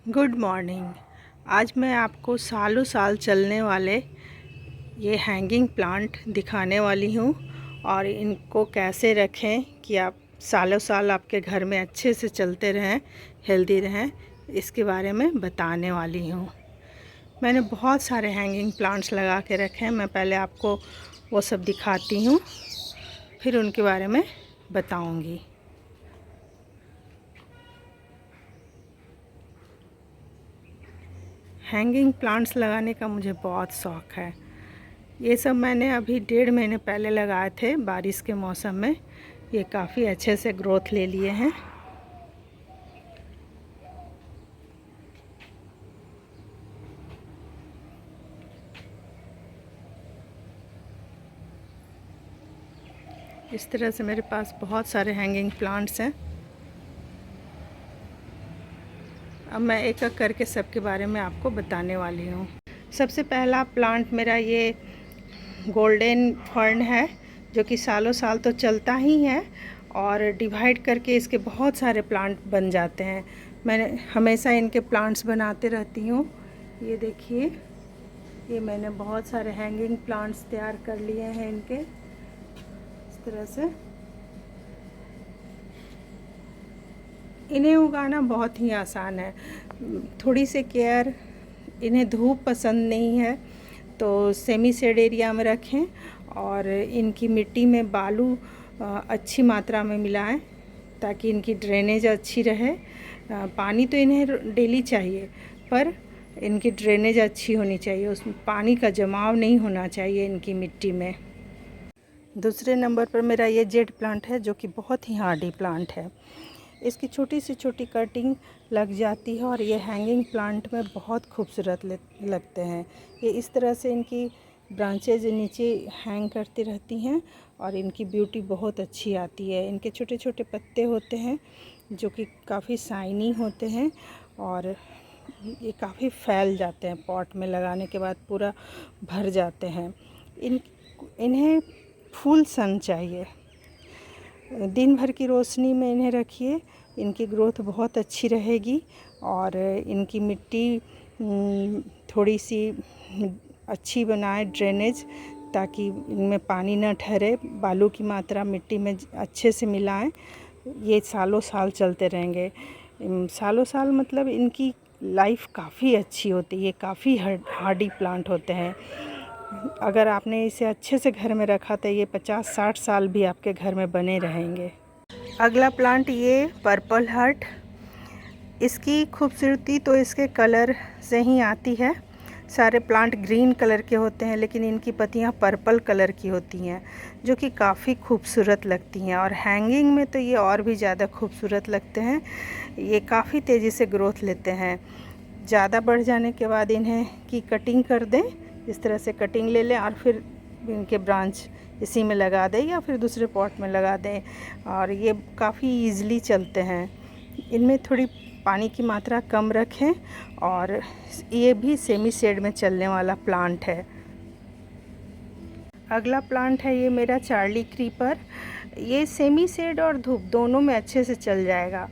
Good morning. आज मैं आपको सालों साल चलने वाले ये हैंगिंग प्लांट दिखाने वाली हूँ और इनको कैसे रखें कि आप सालों साल आपके घर में अच्छे से चलते रहें, हेल्दी रहें, इसके बारे में बताने वाली हूँ। मैंने बहुत सारे हैंगिंग प्लांट्स लगा के रखे हैं। मैं पहले आपको वो सब दिखाती हूँ, फिर उनके बारे में बताऊँगी। हैंगिंग प्लांट्स लगाने का मुझे बहुत शौक़ है। ये सब मैंने अभी 1.5 महीने पहले लगाए थे, बारिश के मौसम में। ये काफ़ी अच्छे से ग्रोथ ले लिए हैं। इस तरह से मेरे पास बहुत सारे हैंगिंग प्लांट्स हैं। अब मैं एक एक करके सबके बारे में आपको बताने वाली हूँ। सबसे पहला प्लांट मेरा ये गोल्डन फर्न है, जो कि सालों साल तो चलता ही है और डिवाइड करके इसके बहुत सारे प्लांट बन जाते हैं। मैंने हमेशा इनके प्लांट्स बनाते रहती हूँ। ये देखिए, ये मैंने बहुत सारे हैंगिंग प्लांट्स तैयार कर लिए हैं इनके, इस तरह से। इन्हें उगाना बहुत ही आसान है, थोड़ी सी केयर। इन्हें धूप पसंद नहीं है तो सेमी शेड एरिया में रखें और इनकी मिट्टी में बालू अच्छी मात्रा में मिलाएं ताकि इनकी ड्रेनेज अच्छी रहे। पानी तो इन्हें डेली चाहिए, पर इनकी ड्रेनेज अच्छी होनी चाहिए, उसमें पानी का जमाव नहीं होना चाहिए इनकी मिट्टी में। दूसरे नंबर पर मेरा ये जेड प्लांट है, जो कि बहुत ही हार्डी प्लांट है। इसकी छोटी सी छोटी कटिंग लग जाती है और ये हैंगिंग प्लांट में बहुत खूबसूरत लगते हैं। ये इस तरह से इनकी ब्रांचेज नीचे हैंग करती रहती हैं और इनकी ब्यूटी बहुत अच्छी आती है। इनके छोटे छोटे पत्ते होते हैं जो कि काफ़ी शाइनी होते हैं और ये काफ़ी फैल जाते हैं। पॉट में लगाने के बाद पूरा भर जाते हैं। इन्हें फुल सन चाहिए। दिन भर की रोशनी में इन्हें रखिए, इनकी ग्रोथ बहुत अच्छी रहेगी और इनकी मिट्टी थोड़ी सी अच्छी बनाए, ड्रेनेज, ताकि इनमें पानी न ठहरे। बालू की मात्रा मिट्टी में अच्छे से मिलाएं। ये सालों साल चलते रहेंगे। सालों साल मतलब इनकी लाइफ काफ़ी अच्छी होती है। ये काफ़ी हार्डी प्लांट होते हैं। अगर आपने इसे अच्छे से घर में रखा तो ये 50-60 साल भी आपके घर में बने रहेंगे। अगला प्लांट ये पर्पल हार्ट। इसकी खूबसूरती तो इसके कलर से ही आती है। सारे प्लांट ग्रीन कलर के होते हैं, लेकिन इनकी पत्तियां पर्पल कलर की होती हैं, जो कि काफ़ी खूबसूरत लगती हैं। और हैंगिंग में तो ये और भी ज़्यादा खूबसूरत लगते हैं। ये काफ़ी तेज़ी से ग्रोथ लेते हैं। ज़्यादा बढ़ जाने के बाद इन्हें की कटिंग कर दें, इस तरह से कटिंग ले लें और फिर इनके ब्रांच इसी में लगा दें या फिर दूसरे पॉट में लगा दें और ये काफ़ी ईज़िली चलते हैं। इनमें थोड़ी पानी की मात्रा कम रखें और ये भी सेमी शेड में चलने वाला प्लांट है। अगला प्लांट है ये मेरा चार्ली क्रीपर। ये सेमी शेड और धूप दोनों में अच्छे से चल जाएगा।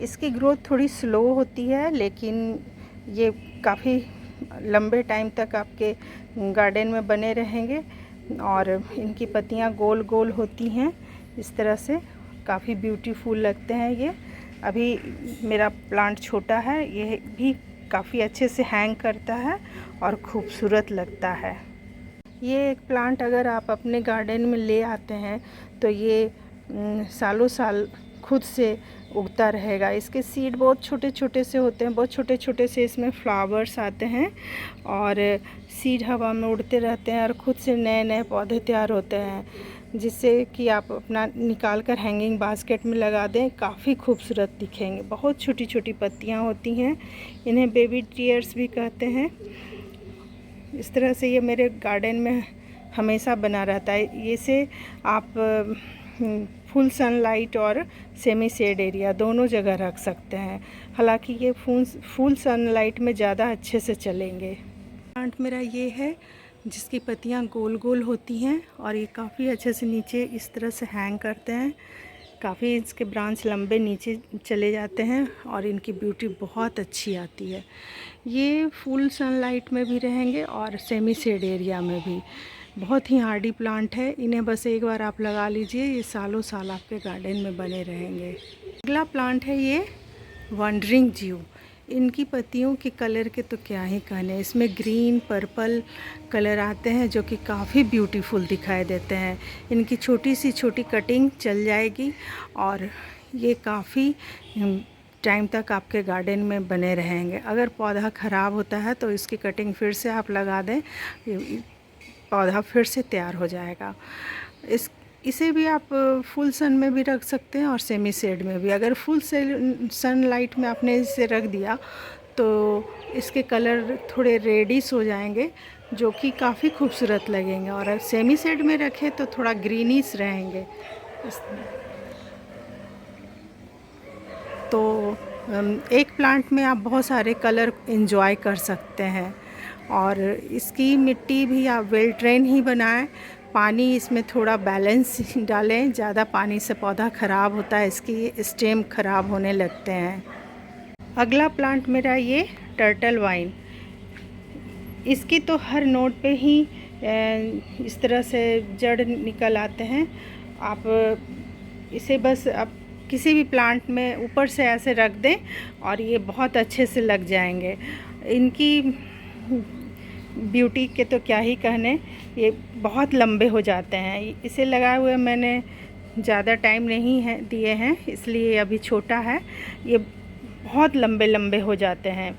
इसकी ग्रोथ थोड़ी स्लो होती है, लेकिन ये काफ़ी लंबे टाइम तक आपके गार्डन में बने रहेंगे और इनकी पत्तियां गोल गोल होती हैं, इस तरह से काफ़ी ब्यूटीफुल लगते हैं ये। अभी मेरा प्लांट छोटा है, ये भी काफ़ी अच्छे से हैंग करता है और खूबसूरत लगता है। ये एक प्लांट अगर आप अपने गार्डन में ले आते हैं तो ये सालों साल खुद से उगता रहेगा। इसके सीड बहुत छोटे छोटे से होते हैं, बहुत छोटे छोटे से इसमें फ्लावर्स आते हैं और सीड हवा में उड़ते रहते हैं और खुद से नए नए पौधे तैयार होते हैं, जिससे कि आप अपना निकाल कर हैंगिंग बास्केट में लगा दें, काफ़ी खूबसूरत दिखेंगे। बहुत छोटी छोटी पत्तियां होती हैं, इन्हें बेबी टीयर्स भी कहते हैं। इस तरह से ये मेरे गार्डन में हमेशा बना रहता है। इसे आप फुल सनलाइट और सेमी शेड एरिया दोनों जगह रख सकते हैं। हालांकि ये फुल सनलाइट में ज़्यादा अच्छे से चलेंगे। प्लांट मेरा ये है जिसकी पत्तियां गोल गोल होती हैं और ये काफ़ी अच्छे से नीचे इस तरह से हैंग करते हैं, काफ़ी इसके ब्रांच लंबे नीचे चले जाते हैं और इनकी ब्यूटी बहुत अच्छी आती है। ये फुल सनलाइट में भी रहेंगे और सेमी शेड एरिया में भी। बहुत ही हार्डी प्लांट है, इन्हें बस एक बार आप लगा लीजिए, ये सालों साल आपके गार्डन में बने रहेंगे। अगला प्लांट है ये वंडरिंग ज्यू। इनकी पत्तियों के कलर के तो क्या ही कहने, इसमें ग्रीन पर्पल कलर आते हैं जो कि काफ़ी ब्यूटीफुल दिखाई देते हैं। इनकी छोटी सी छोटी कटिंग चल जाएगी और ये काफ़ी टाइम तक आपके गार्डन में बने रहेंगे। अगर पौधा ख़राब होता है तो इसकी कटिंग फिर से आप लगा दें, पौधा फिर से तैयार हो जाएगा। इसे भी आप फुल सन में भी रख सकते हैं और सेमी शेड में भी। अगर फुल सनलाइट में आपने इसे रख दिया तो इसके कलर थोड़े रेडिश हो जाएंगे जो कि काफ़ी खूबसूरत लगेंगे, और अगर सेमी शेड में रखें तो थोड़ा ग्रीनिश रहेंगे। तो एक प्लांट में आप बहुत सारे कलर एंजॉय कर सकते हैं। और इसकी मिट्टी भी आप वेल ड्रेन ही बनाएं, पानी इसमें थोड़ा बैलेंस डालें। ज़्यादा पानी से पौधा ख़राब होता है, इसकी स्टेम ख़राब होने लगते हैं। अगला प्लांट मेरा ये टर्टल वाइन। इसकी तो हर नोट पे ही इस तरह से जड़ निकल आते हैं। आप इसे बस आप किसी भी प्लांट में ऊपर से ऐसे रख दें और ये बहुत अच्छे से लग जाएंगे। इनकी ब्यूटी के तो क्या ही कहने, ये बहुत लंबे हो जाते हैं। इसे लगाए हुए मैंने ज़्यादा टाइम नहीं है दिए हैं, इसलिए अभी छोटा है। ये बहुत लंबे लंबे हो जाते हैं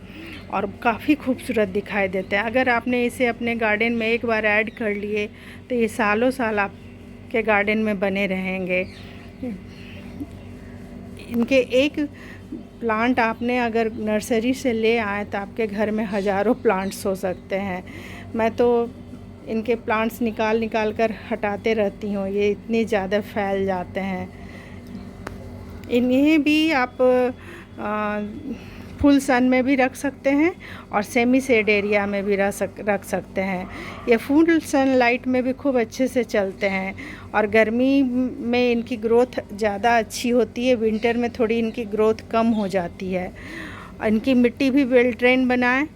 और काफ़ी खूबसूरत दिखाई देते हैं। अगर आपने इसे अपने गार्डन में एक बार ऐड कर लिए तो ये सालों साल आपके गार्डन में बने रहेंगे। इनके एक प्लांट आपने अगर नर्सरी से ले आए तो आपके घर में हज़ारों प्लांट्स हो सकते हैं। मैं तो इनके प्लांट्स निकाल कर हटाते रहती हूँ, ये इतने ज़्यादा फैल जाते हैं। इन्हें भी आप फुल सन में भी रख सकते हैं और सेमी शेड एरिया में भी रख सकते हैं। ये फुल सनलाइट में भी खूब अच्छे से चलते हैं और गर्मी में इनकी ग्रोथ ज़्यादा अच्छी होती है, विंटर में थोड़ी इनकी ग्रोथ कम हो जाती है। इनकी मिट्टी भी वेल ड्रेन बनाएं,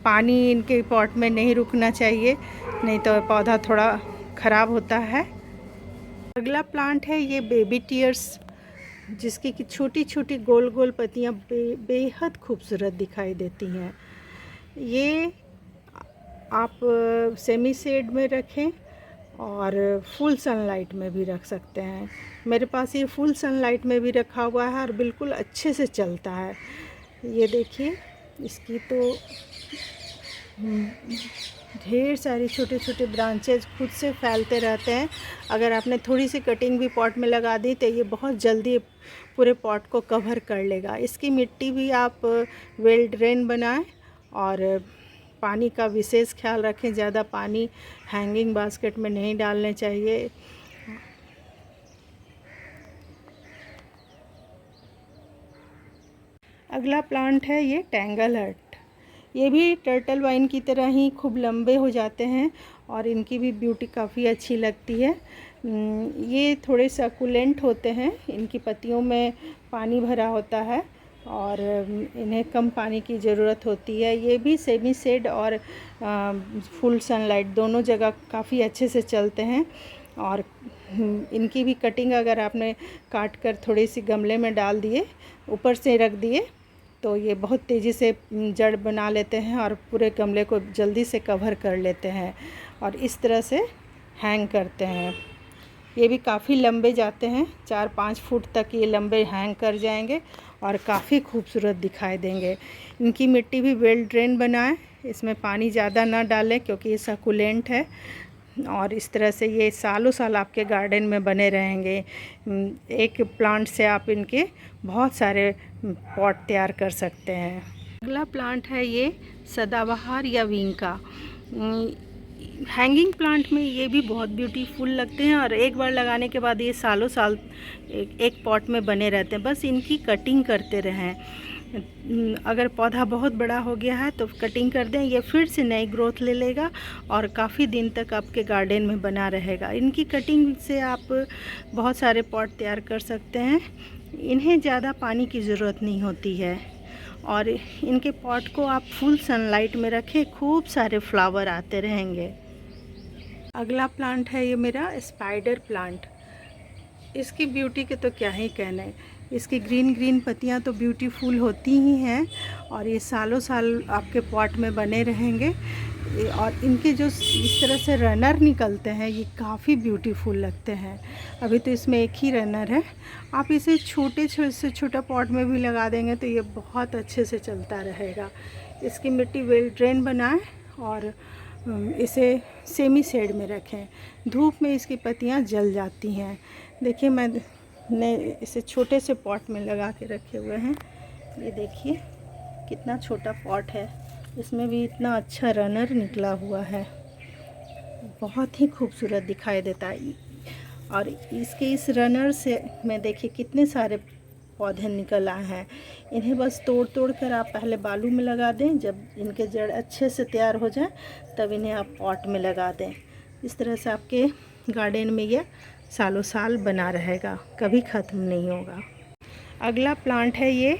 पानी इनके पॉट में नहीं रुकना चाहिए, नहीं तो पौधा थोड़ा ख़राब होता है। अगला प्लांट है ये बेबी टीयर्स, जिसकी कि छोटी छोटी गोल गोल पत्तियाँ बेहद खूबसूरत दिखाई देती हैं। ये आप सेमी शेड में रखें और फुल सनलाइट में भी रख सकते हैं। मेरे पास ये फुल सनलाइट में भी रखा हुआ है और बिल्कुल अच्छे से चलता है। ये देखिए, इसकी तो ढेर सारी छोटे छोटे ब्रांचेज खुद से फैलते रहते हैं। अगर आपने थोड़ी सी कटिंग भी पॉट में लगा दी तो ये बहुत जल्दी पूरे पॉट को कवर कर लेगा। इसकी मिट्टी भी आप वेल ड्रेन बनाएं और पानी का विशेष ख्याल रखें। ज़्यादा पानी हैंगिंग बास्केट में नहीं डालने चाहिए। अगला प्लांट है ये टैंगल हर्ट। ये भी टर्टल वाइन की तरह ही खूब लंबे हो जाते हैं और इनकी भी ब्यूटी काफ़ी अच्छी लगती है। ये थोड़े सकुलेंट होते हैं, इनकी पत्तियों में पानी भरा होता है और इन्हें कम पानी की ज़रूरत होती है। ये भी सेमी शेड और फुल सनलाइट दोनों जगह काफ़ी अच्छे से चलते हैं। और इनकी भी कटिंग अगर आपने काट कर थोड़ी सी गमले में डाल दिए, ऊपर से रख दिए, तो ये बहुत तेज़ी से जड़ बना लेते हैं और पूरे गमले को जल्दी से कवर कर लेते हैं और इस तरह से हैंग करते हैं। ये भी काफ़ी लंबे जाते हैं, 4-5 फुट तक ये लंबे हैंग कर जाएंगे और काफ़ी खूबसूरत दिखाई देंगे। इनकी मिट्टी भी वेल ड्रेन बनाएं, इसमें पानी ज़्यादा ना डालें क्योंकि ये सकुलेंट है और इस तरह से ये सालों साल आपके गार्डन में बने रहेंगे। एक प्लांट से आप इनके बहुत सारे पॉट तैयार कर सकते हैं। अगला प्लांट है ये सदाबहार या विंका। हैंगिंग प्लांट में ये भी बहुत ब्यूटीफुल लगते हैं और एक बार लगाने के बाद ये सालों साल एक पॉट में बने रहते हैं। बस इनकी कटिंग करते रहें। अगर पौधा बहुत बड़ा हो गया है तो कटिंग कर दें, ये फिर से नई ग्रोथ ले लेगा और काफ़ी दिन तक आपके गार्डन में बना रहेगा। इनकी कटिंग से आप बहुत सारे पॉट तैयार कर सकते हैं। इन्हें ज़्यादा पानी की ज़रूरत नहीं होती है और इनके पॉट को आप फुल सनलाइट में रखें, खूब सारे फ्लावर आते रहेंगे। अगला प्लांट है ये मेरा स्पाइडर प्लांट। इसकी ब्यूटी के तो क्या ही कहना है। इसकी ग्रीन ग्रीन पत्तियां तो ब्यूटीफुल होती ही हैं और ये सालों साल आपके पॉट में बने रहेंगे। और इनके जो इस तरह से रनर निकलते हैं ये काफ़ी ब्यूटीफुल लगते हैं। अभी तो इसमें एक ही रनर है। आप इसे छोटे से छोटा पॉट में भी लगा देंगे तो ये बहुत अच्छे से चलता रहेगा। इसकी मिट्टी वेल ड्रेन बनाएं और इसे सेमी शेड में रखें। धूप में इसकी पत्तियां जल जाती हैं। देखिए मैंने इसे छोटे से पॉट में लगा के रखे हुए हैं। ये देखिए कितना छोटा पॉट है, इसमें भी इतना अच्छा रनर निकला हुआ है, बहुत ही खूबसूरत दिखाई देता है। और इसके इस रनर से मैं देखिए कितने सारे पौधे निकल आए हैं। इन्हें बस तोड़ कर आप पहले बालू में लगा दें। जब इनके जड़ अच्छे से तैयार हो जाए तब इन्हें आप पॉट में लगा दें। इस तरह से आपके गार्डन में यह सालों साल बना रहेगा, कभी ख़त्म नहीं होगा। अगला प्लांट है ये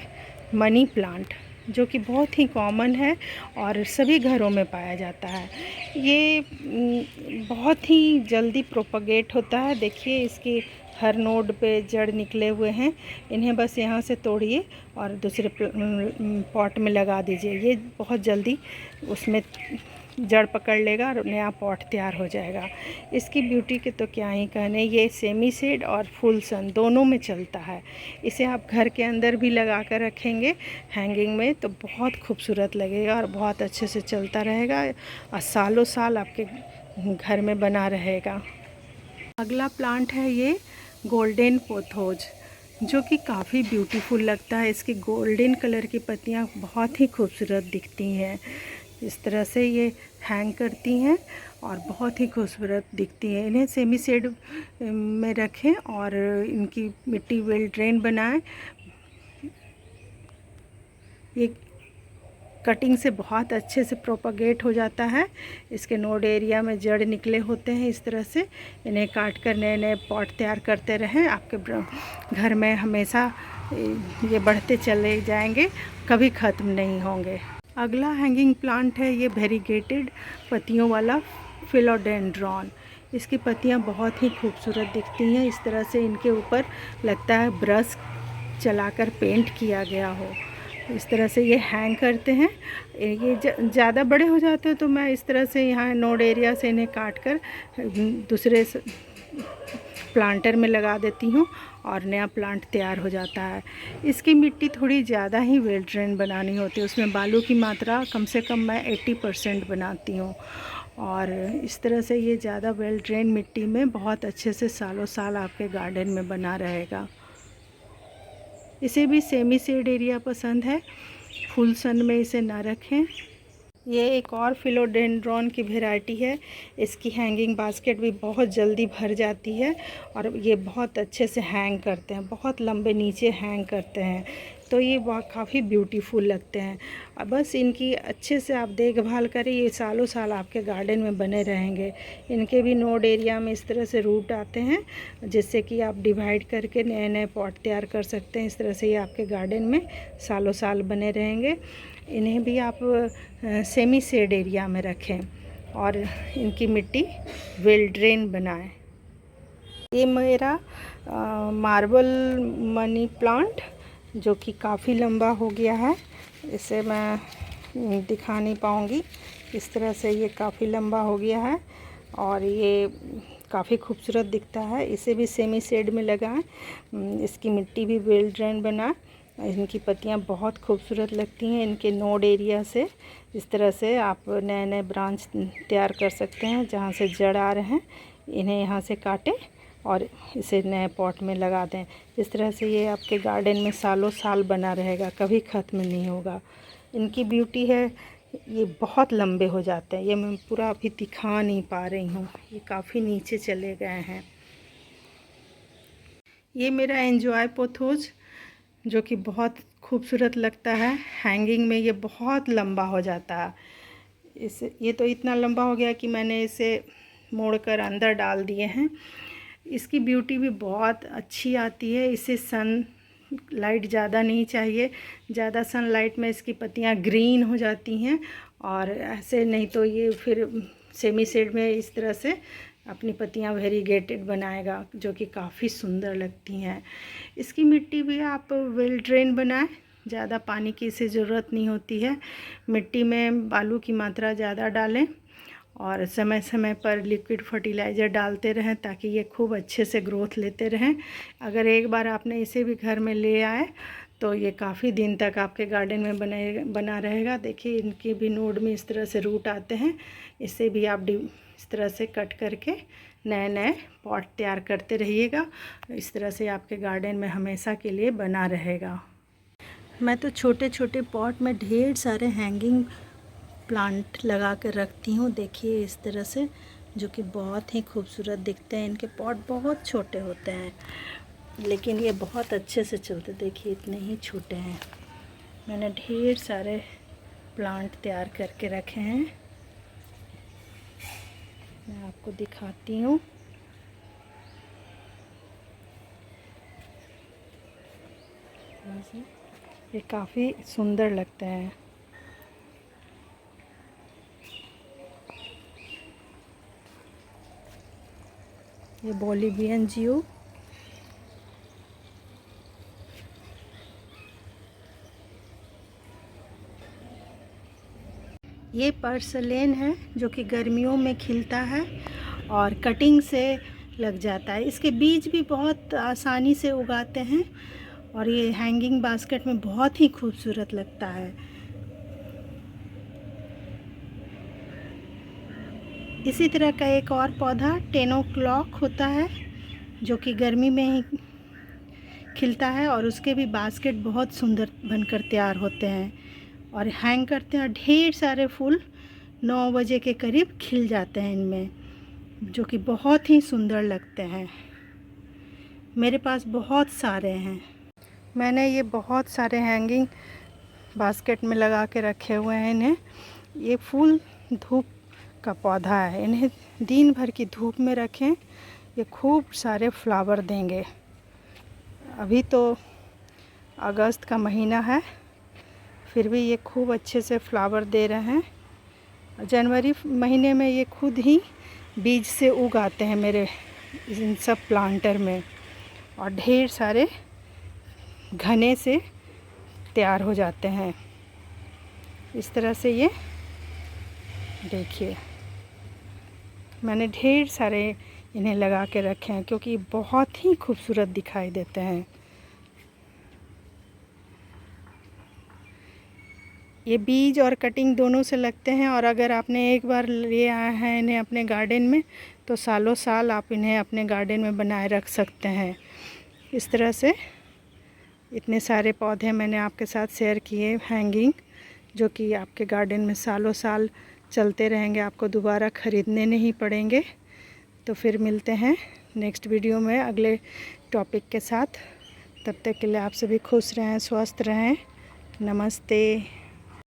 मनी प्लांट, जो कि बहुत ही कॉमन है और सभी घरों में पाया जाता है। ये बहुत ही जल्दी प्रोपगेट होता है। देखिए इसकी हर नोड पे जड़ निकले हुए हैं। इन्हें बस यहाँ से तोड़िए और दूसरे पॉट में लगा दीजिए। ये बहुत जल्दी उसमें जड़ पकड़ लेगा और नया पॉट तैयार हो जाएगा। इसकी ब्यूटी के तो क्या ही कहने। ये सेमी शेड और फुल सन दोनों में चलता है। इसे आप घर के अंदर भी लगा कर रखेंगे हैंगिंग में तो बहुत खूबसूरत लगेगा और बहुत अच्छे से चलता रहेगा और सालों साल आपके घर में बना रहेगा। अगला प्लांट है ये गोल्डन पोथोज, जो कि काफ़ी ब्यूटीफुल लगता है। इसकी गोल्डन कलर की पत्तियां बहुत ही खूबसूरत दिखती हैं। इस तरह से ये हैंग करती हैं और बहुत ही खूबसूरत दिखती हैं। इन्हें सेमी शेड में रखें और इनकी मिट्टी वेल ड्रेन बनाएं। ये कटिंग से बहुत अच्छे से प्रोपगेट हो जाता है। इसके नोड एरिया में जड़ निकले होते हैं। इस तरह से इन्हें काट कर नए नए पॉट तैयार करते रहें। आपके घर में हमेशा ये बढ़ते चले जाएंगे, कभी ख़त्म नहीं होंगे। अगला हैंगिंग प्लांट है ये वेरीगेटेड पत्तियों वाला फिलोडेंड्रॉन। इसकी पत्तियां बहुत ही खूबसूरत दिखती हैं। इस तरह से इनके ऊपर लगता है ब्रश चलाकर पेंट किया गया हो। इस तरह से ये हैंग करते हैं। ये ज़्यादा बड़े हो जाते हैं तो मैं इस तरह से यहाँ नोड एरिया से इन्हें काट कर दूसरे प्लांटर में लगा देती हूँ और नया प्लांट तैयार हो जाता है। इसकी मिट्टी थोड़ी ज़्यादा ही वेल ड्रेन बनानी होती है। उसमें बालू की मात्रा कम से कम मैं 80% बनाती हूँ और इस तरह से ये ज़्यादा वेल ड्रेन मिट्टी में बहुत अच्छे से सालों साल आपके गार्डन में बना रहेगा। इसे भी सेमी शेड एरिया पसंद है, फुल सन में इसे ना रखें। ये एक और फिलोडेंड्रॉन की वैरायटी है। इसकी हैंगिंग बास्केट भी बहुत जल्दी भर जाती है और ये बहुत अच्छे से हैंग करते हैं, बहुत लंबे नीचे हैंग करते हैं तो ये काफ़ी ब्यूटीफुल लगते हैं। अब बस इनकी अच्छे से आप देखभाल करें, ये सालों साल आपके गार्डन में बने रहेंगे। इनके भी नोड एरिया में इस तरह से रूट आते हैं जिससे कि आप डिवाइड करके नए नए पॉट तैयार कर सकते हैं। इस तरह से ये आपके गार्डन में सालों साल बने रहेंगे। इन्हें भी आप सेमी शेड एरिया में रखें और इनकी मिट्टी वेल ड्रेन बनाएं। ये मेरा मार्बल मनी प्लांट जो कि काफ़ी लंबा हो गया है, इसे मैं दिखा नहीं पाऊँगी। इस तरह से ये काफ़ी लंबा हो गया है और ये काफ़ी खूबसूरत दिखता है। इसे भी सेमी शेड में लगाएं। इसकी मिट्टी भी वेल ड्रेन बनाएं। इनकी पत्तियां बहुत खूबसूरत लगती हैं। इनके नोड एरिया से इस तरह से आप नए नए ब्रांच तैयार कर सकते हैं। जहाँ से जड़ आ रहे हैं इन्हें यहाँ से काटें और इसे नए पॉट में लगा दें। इस तरह से ये आपके गार्डन में सालों साल बना रहेगा, कभी ख़त्म नहीं होगा। इनकी ब्यूटी है ये बहुत लंबे हो जाते हैं। ये मैं पूरा अभी दिखा नहीं पा रही हूँ, ये काफ़ी नीचे चले गए हैं। ये मेरा एंजॉय पोथोज जो कि बहुत खूबसूरत लगता है। हैंगिंग में ये बहुत लंबा हो जाता है। ये तो इतना लंबा हो गया कि मैंने इसे मोड़कर अंदर डाल दिए हैं। इसकी ब्यूटी भी बहुत अच्छी आती है। इसे सन लाइट ज़्यादा नहीं चाहिए, ज़्यादा सनलाइट में इसकी पत्तियां ग्रीन हो जाती हैं, और ऐसे नहीं तो ये फिर सेमी शेड में इस तरह से अपनी पत्तियां वेरीगेटेड बनाएगा, जो कि काफ़ी सुंदर लगती हैं। इसकी मिट्टी भी आप वेल ड्रेन बनाएं, ज़्यादा पानी की इसे ज़रूरत नहीं होती है। मिट्टी में बालू की मात्रा ज़्यादा डालें और समय समय पर लिक्विड फर्टिलाइज़र डालते रहें ताकि ये खूब अच्छे से ग्रोथ लेते रहें। अगर एक बार आपने इसे भी घर में ले आए तो ये काफ़ी दिन तक आपके गार्डन में बना रहेगा। देखिए इनकी भी नोड में इस तरह से रूट आते हैं। इसे भी आप इस तरह से कट करके नए नए पॉट तैयार करते रहिएगा। इस तरह से आपके गार्डन में हमेशा के लिए बना रहेगा। मैं तो छोटे छोटे पॉट में ढेर सारे हैंगिंग प्लांट लगा कर रखती हूँ। देखिए इस तरह से, जो कि बहुत ही खूबसूरत दिखते हैं। इनके पॉट बहुत छोटे होते हैं लेकिन ये बहुत अच्छे से चलते। देखिए इतने ही छोटे हैं। मैंने ढेर सारे प्लांट तैयार करके रखे हैं, मैं आपको दिखाती हूँ। ये काफ़ी सुंदर लगते हैं। ये बोलिवियन जियो, ये पर्सलेन है जो कि गर्मियों में खिलता है और कटिंग से लग जाता है। इसके बीज भी बहुत आसानी से उगाते हैं और ये हैंगिंग बास्केट में बहुत ही खूबसूरत लगता है। इसी तरह का एक और पौधा 10 o'clock होता है जो कि गर्मी में ही खिलता है और उसके भी बास्केट बहुत सुंदर बनकर तैयार होते हैं और हैंग करते हैं। ढेर सारे फूल 9 बजे के करीब खिल जाते हैं इनमें, जो कि बहुत ही सुंदर लगते हैं। मेरे पास बहुत सारे हैं। मैंने ये बहुत सारे हैंगिंग बास्केट में लगा के रखे हुए हैं इन्हें। ये फूल धूप का पौधा है, इन्हें दिन भर की धूप में रखें, ये खूब सारे फ्लावर देंगे। अभी तो अगस्त का महीना है, फिर भी ये खूब अच्छे से फ्लावर दे रहे हैं। जनवरी महीने में ये खुद ही बीज से उगाते हैं मेरे इन सब प्लांटर में, और ढेर सारे घने से तैयार हो जाते हैं। इस तरह से ये देखिए, मैंने ढेर सारे इन्हें लगा के रखे हैं क्योंकि बहुत ही खूबसूरत दिखाई देते हैं। ये बीज और कटिंग दोनों से लगते हैं, और अगर आपने एक बार ले आए हैं इन्हें अपने गार्डन में तो सालों साल आप इन्हें अपने गार्डन में बनाए रख सकते हैं। इस तरह से इतने सारे पौधे मैंने आपके साथ शेयर किए हैंगिंग, जो कि आपके गार्डन में सालों साल चलते रहेंगे, आपको दोबारा ख़रीदने नहीं पड़ेंगे। तो फिर मिलते हैं नेक्स्ट वीडियो में अगले टॉपिक के साथ। तब तक के लिए आप सभी खुश रहें, स्वस्थ रहें। नमस्ते।